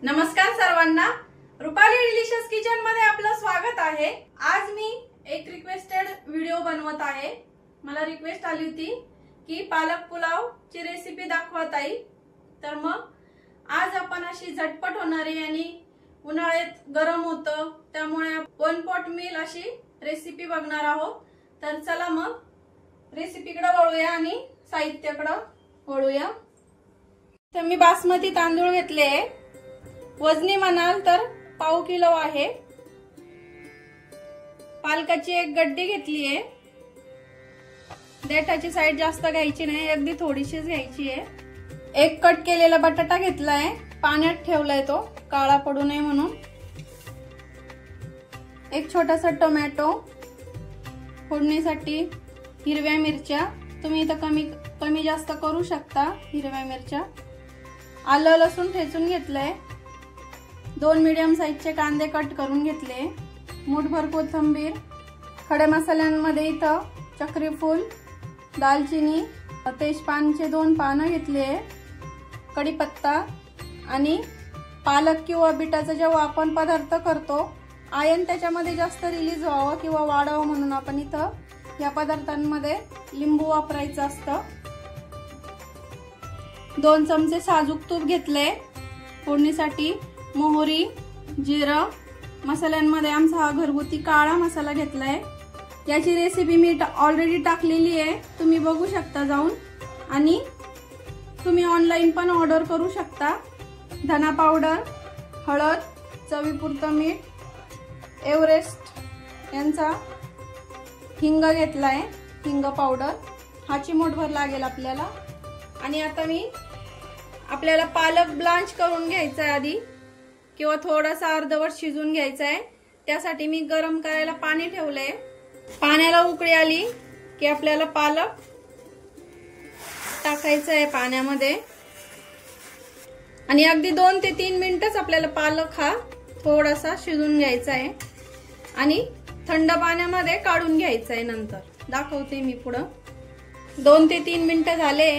नमस्कार सर्वांना, Rupali delicious kitchen मध्ये आपलं स्वागत आहे। आज मी एक रिक्वेस्टेड व्हिडिओ बनवत आहे। मला रिक्वेस्ट आली होती की पालक पुलाव ची रेसिपी दाखवा ताई। तर मग आज आपण अशी झटपट होणारी आणि उन्हाळ्यात गरम होतं त्यामुळे वन पॉट मील अशी रेसिपी बघणार आहोत। तर चला मग रेसिपीकडे वळूया आणि साहित्याकडे वळूया। तर मी बासमती तांदूळ घेतले, वजनी म्हणाल तर पाव किलो आहे। पालकाची एक गड्डी घेतली आहे। देठाची साईड जास्त घ्यायची नाही, अगदी थोडीशीच घ्यायची आहे। एक कट केलेला बटाटा घेतलाय, पाण्यात ठेवलाय तो काळा पडू नये म्हणून। एक छोटासा टोमॅटो, फोडणीसाठी हिरव्या मिरच्या, तुम्ही इथं कमी जास्त करू शकता हिरव्या मिरच्या। आलं लसूण ठेचून घेतलंय। 2 मीडियम साइजचे कांदे कट करून घेतले। मूठभर कोथिंबीर। खडे मसाल्यांमध्ये इथं चक्रीफूल, दालचिनी, तेजपानचे 2 पानं घेतले, कढीपत्ता आणि पालक किंवा बीटाचा जेव्हा आपण पदार्थ करतो आयन त्याच्यामध्ये जास्त रिलीज व्हावं किंवा वाढावं म्हणून आपण इथं या पदार्थांमध्ये लिंबू वापरायचं असतं। 2 चमचे साजूक तूप घेतले फोडणीसाठी। मोहरी, जिरं, मसाल्यांमध्ये आमचा हा घरगुती काळा मसाला घेतलाय। याची रेसिपी मी ऑलरेडी टाकलेली आहे, तुम्ही बघू शकता जाऊन, आणि तुम्ही ऑनलाइन पण ऑर्डर करू शकता। धना पावडर, हळद, चवीपुरतं मीठ, एव्हरेस्ट यांचा हिंग घेतलाय, हिंग पावडर हा चिमूटभर लागेल आपल्याला। आणि आता आपल्याला पालक ब्लांच करून घ्यायचा आहे आधी, किंवा थोडासा अर्धवट शिजून घ्यायचा आहे। त्यासाठी मी गरम करायला पाणी ठेवलंय। पाण्याला उकळी आली की आपल्याला पालक टाकायचा आहे पाण्यामध्ये, आणि अगदी 2 ते 3 मिनिटच आपल्याला पालक हा थोडासा शिजून घ्यायचा आहे आणि थंड पाण्यामध्ये काढून घ्यायचा आहे। नंतर दाखवते मी पुढं। 2 ते 3 मिनिटं झाले,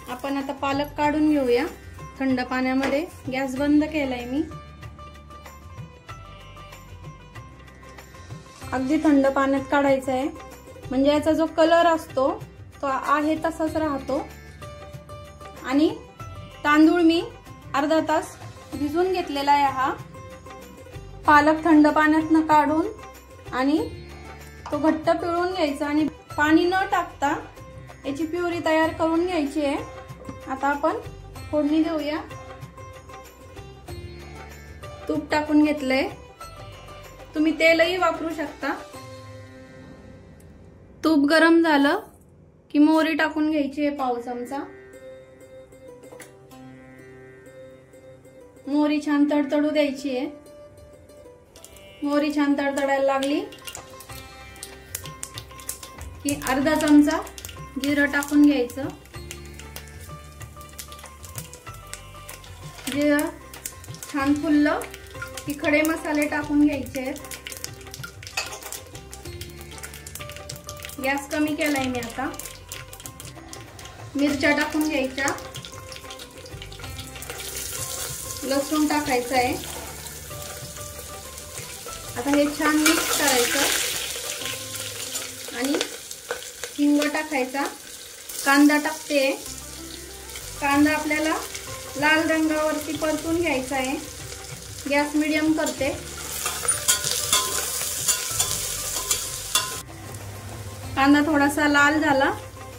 आपण आता पालक काढून घेऊया थंड पाण्यामध्ये। गॅस बंद केलाय मी। अगदी थंड पाण्यात काढायचा आहे, म्हणजे याचा जो कलर असतो तो आहे तसाच राहतो। आणि तांदूळ मी अर्धा तास भिजवून घेतलेला आहे। हा पालक थंड पाण्यातनं काढून आणि तो घट्ट पिळून घ्यायचा आणि पाणी न टाकता याची प्युरी तयार करून घ्यायची आहे। आता आपण फोडणी देऊया। तूप टाकून घेतलंय, तुम्ही तेलही वापरू शकता। तूप गरम झालं की मोहरी टाकून घ्यायची आहे, पाव चमचा। मोहरी छान तडतडू द्यायची आहे। मोहरी छान तडतडायला लागली की अर्धा चमचा जिरं टाकून घ्यायचं। जिरं छान फुललं की खडे मसाले टाकून घ्यायचे। गॅस कमी केलाय मी आता। मिरच्या टाकून घ्यायच्या, लसूण टाकायचं आहे। आता हे छान मिक्स करायचं आणि हिंग टाकायचा। कांदा टाकते, कांदा आपल्याला लाल रंगावरती परतून घ्यायचा आहे। गॅस मीडियम करते। कांदा थोडासा लाल झाला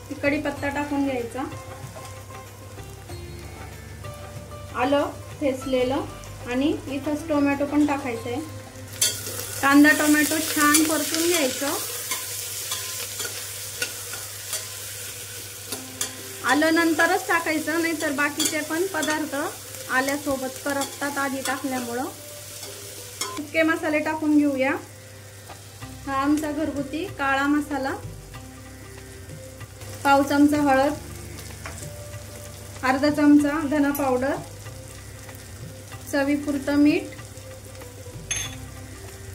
की कढीपत्ता टाकून घ्यायचा। आलं ठेचलेलं, आणि इथंच टोमॅटो पण टाकायचं आहे। कांदा टोमॅटो छान परतून घ्यायचं। आलं नंतरच टाकायचं, नाहीतर बाकीचे पण पदार्थ आल्यासोबत करपतात आधी टाकल्यामुळं। सुके मसाले टाकून घेऊया। हा आमचा घरगुती काळा मसाला, पाव चमचा हळद, अर्धा चमचा धना पावडर, चवीपुरतं मीठ।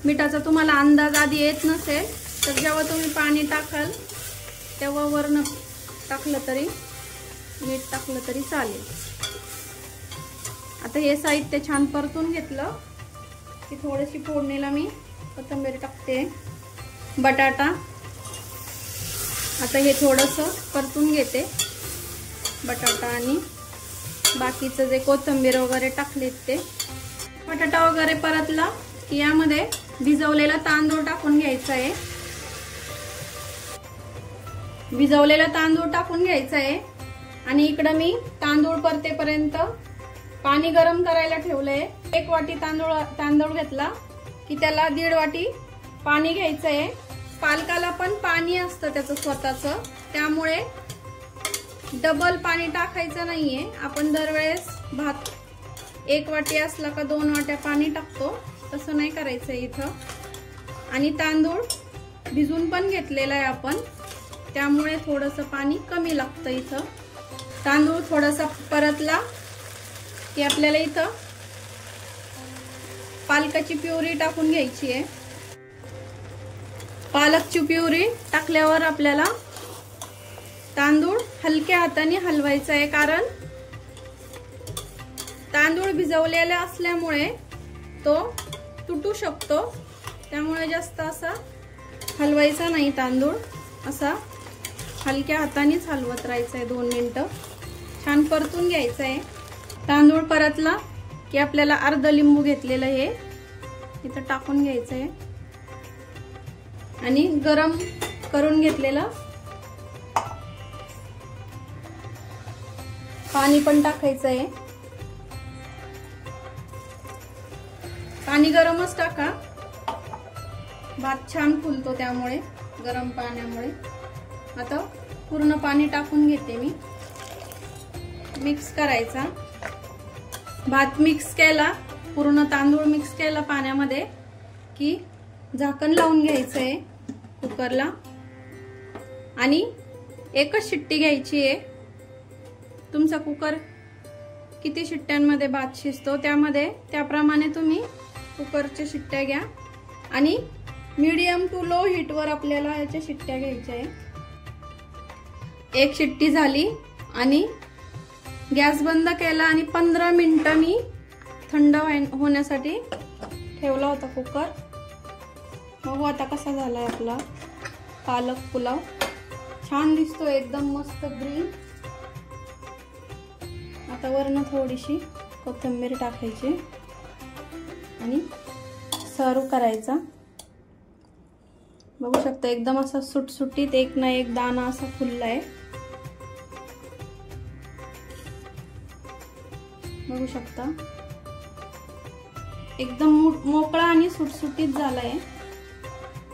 मिठाचा तुम्हाला अंदाज आधी येत नसेल तर जेव्हा तुम्ही पाणी टाकाल तेव्हा वरून टाकलं तरी, मीठ टाकलं तरी चालेल। आता हे साहित्य छान परतून घेतलं की थोडीशी फोडणीला मी कोथिंबीर टाकते, बटाटा आता हे थोडंसं परतून घेते, बटाटा आणि बाकीचं जे कोथिंबीर वगैरे टाकलेत ते. बटाटा वगैरे परतला की यामध्ये भिजवलेला तांदूळ टाकून घ्यायचा आहे. भिजवलेला तांदूळ टाकून घ्यायचा आहे आणि इकडं मी तांदूळ परतेपर्यंत पाणी गरम करायला ठेवलंय. 1 वाटी तांदूळ घेतला की त्याला 1.5 वाटी पाणी घ्यायचं आहे. पालकाला पण पाणी असतं त्याचं स्वतःचं, त्यामुळे डबल पाणी टाकायचं नाहीये. आपण दरवेळेस भात 1 वाटी असला का 2 वाट्या पाणी टाकतो, तसं नाही करायचं इथं. आणि तांदूळ भिजून पण घेतलेला आहे आपण, त्यामुळे थोडंसं पाणी कमी लागतं इथं. तांदूळ थोडासा परतला की आपल्याला इथं पालकाची प्युरी टाकून घ्यायची आहे. पालकची प्युरी टाकल्यावर आपल्याला तांदूळ हलक्या हाताने हलवायचा आहे, कारण तांदूळ भिजवलेला असल्यामुळे तो तुटू शकतो. त्यामुळे जास्त असा हलवायचा नाही, तांदूळ असा हलक्या हातानेच हलवत राहायचं आहे. 2 मिनिटं छान परतून घ्यायचं आहे. तांदूळ परतला की आपल्याला अर्ध लिंबू घेतलेलं हे इथं टाकून घ्यायचं आहे आणि गरम करून घेतलेलं पाणी पण टाकायचं आहे. पाणी गरमच टाका, भात छान फुलतो त्यामुळे, गरम पाण्यामुळे. आता पूर्ण पाणी टाकून घेते मी. मिक्स करायचा. भात मिक्स केला, पूर्ण तांदूळ मिक्स केला पाण्यामध्ये की झाकण लावून घ्यायचं आहे कुकरला आणि 1च शिट्टी घ्यायची आहे. तुमचा कुकर किती शिट्ट्यांमध्ये भात शिजतो त्याप्रमाणे तुम्ही कुकरच्या शिट्ट्या घ्या आणि मीडियम टू लो हीटवर आपल्याला याच्या शिट्ट्या घ्यायच्या आहे. 1 शिट्टी झाली आणि गॅस बंद केला आणि 15 मिनिटं मी थंड होण्यासाठी ठेवला होता कुकर. बघू आता कसा झालाय आपला पालक पुलाव. छान दिसतो, एकदम मस्त ग्रीन. आता वरनं थोडीशी कोथिंबीर टाकायची आणि सर्व करायचा. बघू शकता एकदम असा सुटसुटीत, एक ना एक दाणा असा फुललाय. बघू शकता एकदम मोकळा आणि सुटसुटीत झालाय.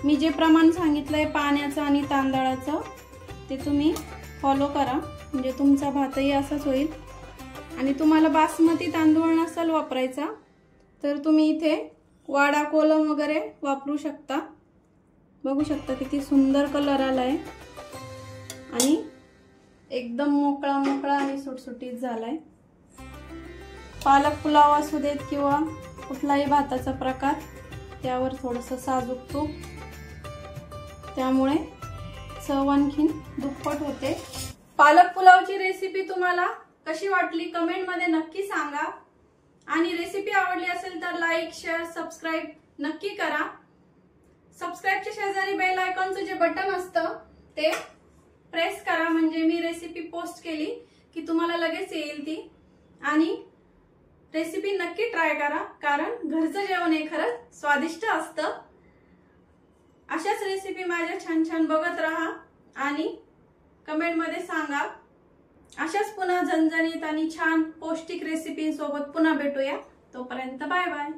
मी जे प्रमाण सांगितलंय पाण्याचं आणि तांदळाचं ते तुम्ही फॉलो करा, म्हणजे तुमचा भातही असाच होईल. आणि तुम्हाला बासमती तांदूळ नसेल वापरायचा तर तुम्ही इथे वाडा कोलम वगैरे वापरू शकता. बघू शकता किती सुंदर कलर आलाय आणि एकदम मोकळा मोकळा आणि सुटसुटीत झालाय. पालक पुलाव असू देत किंवा कुठलाही भाताचा प्रकार, त्यावर थोडंसं साजूक तूप, त्यामुळे चव आणखीन दुप्पट होते. पालक पुलावची रेसिपी तुम्हाला कशी वाटली कमेंट मध्ये नक्की सांगा. आणि रेसिपी आवडली असेल तर लाईक, शेअर, सबस्क्राईब नक्की करा. सबस्क्राईबच्या शेजारी बेल आयकॉनचं जे बटन असतं ते प्रेस करा, म्हणजे मी रेसिपी पोस्ट केली की तुम्हाला लगेच येईल ती. आणि रेसिपी नक्की ट्राय करा, कारण घरचं जेवण हे खरंच स्वादिष्ट असतं. अशाच रेसिपी माझ्या छान छान बघत राहा आणि कमेंट मध्ये सांगा. अशाच पुन्हा झणझणीत आणि छान पौष्टिक रेसिपी सोबत पुन्हा भेटूया. तोपर्यंत बाय बाय.